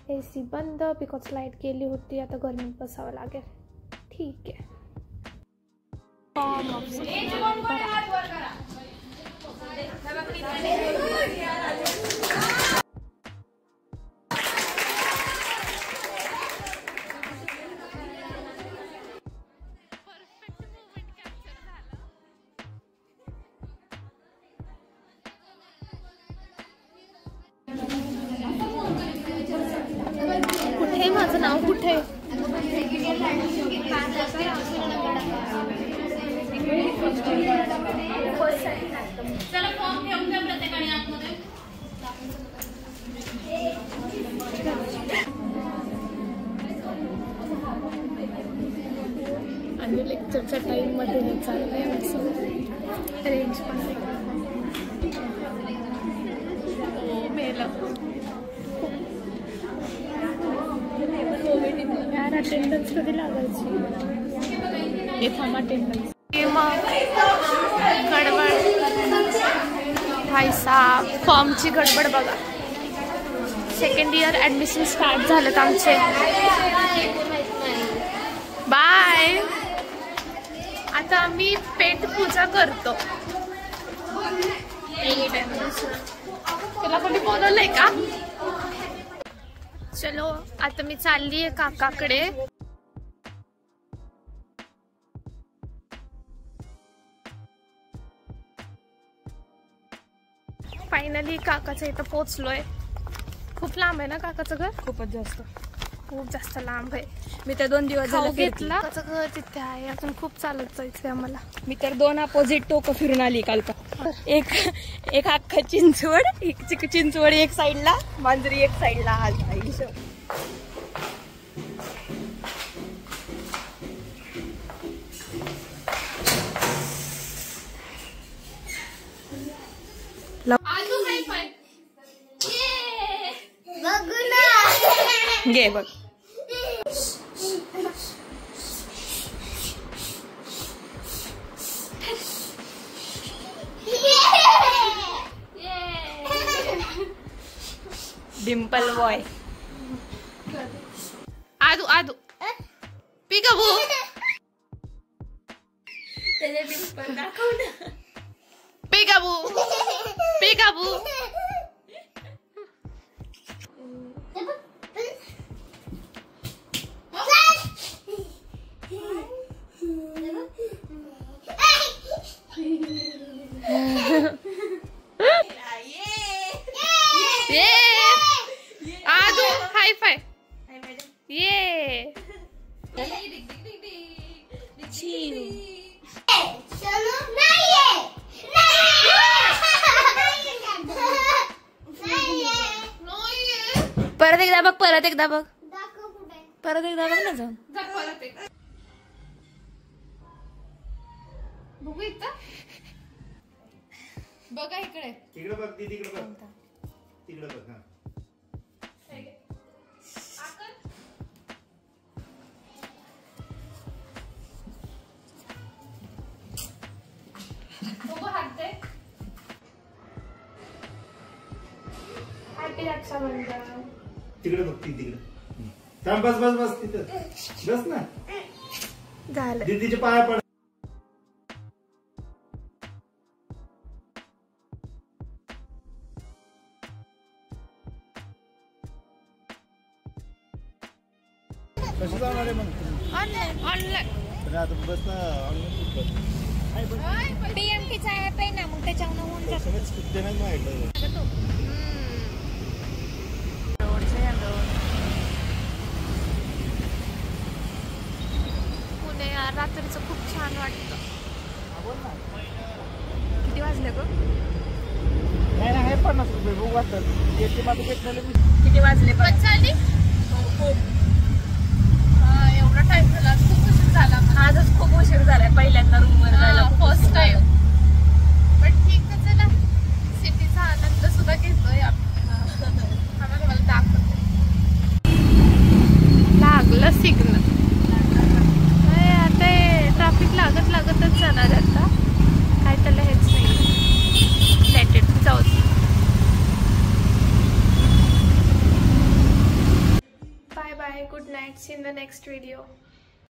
AC बंद because light गेली होती. आता गरमीत बसावं लागेल. ठीक आहे. कुठे माझं नाव कुठे? चला फॉर्म घेऊन द्या प्रत्येकाने आतमध्ये. आणि लेक्चरच्या टाइम मध्ये हे चाललंय रेंज पण यार अटेंडन्स कधी लागायची? हे थांब अटेंडन्स. गडबड भाई साहब, फॉर्मची गडबड बघा. सेकंड इयर ऍडमिशन स्टार्ट झालेत आमचे. बाय. आता आम्ही पेट पूजा करतो. तुला कोणी बोलवलंय का? चलो आता मी चालली आहे काकाकडे. फायनली काकाच्या इथं पोहोचलोय. खूप लांब आहे ना काकाचं घर? खूप जास्त लांब आहे. मी तर 2 दिवस झाले घेतला. काकाचं घर तिथे आहे. अजून खूप चालत जायचंय आम्हाला. मी तर 2 अपोजिट टोक फिरून आली काल. एक अख्खा चिंचवड, चिंचवड एक साइडला, मांजरी एक साइडला. घे बघ. Dimple boy. Aadu Aadu peekaboo. त्याचे डिम्पल दाखव ना. Peekaboo peekaboo. Aadu high five. ये परत एकदा बघ. परत एकदा बघ. परत एकदा बघ ना जाऊन. बघू इथं. बघा इकडे. तिकडे बघ. तिकडे बघ. तिकडे बघ. हा तिकडे बघ. तिकडे थांब. बस बस बस. तिथं बस ना. झालं. दीदीचे पाया पड. कशी जाणार आहे मग? ऑनलाईन. बस ना. PMTचा ऍप आहे ना, मग त्याच्यावर होऊन जातं. पुणे यार रात्रीचं खूप छान वाटतं. किती वाजले ग? नाही नाही 50 रुपये बघू वाटतं. किती वाजले? चालली एवढा टाइम झाला. खूप उशीर झाला. आजच खूप उशीर झालाय. पहिल्यांदा रूम वर जायला फर्स्ट टाइम. पण ठीक आहे. चला सिटीचा आनंद सुद्धा घेतोय आपण. आम्हाला मला दाखवते. लागलं सिग्नल. आता ट्रॅफिक लागतच जाणार. आता काय त्याला हेच नाही. Let it. जाऊ. Bye, good night, see in the next video.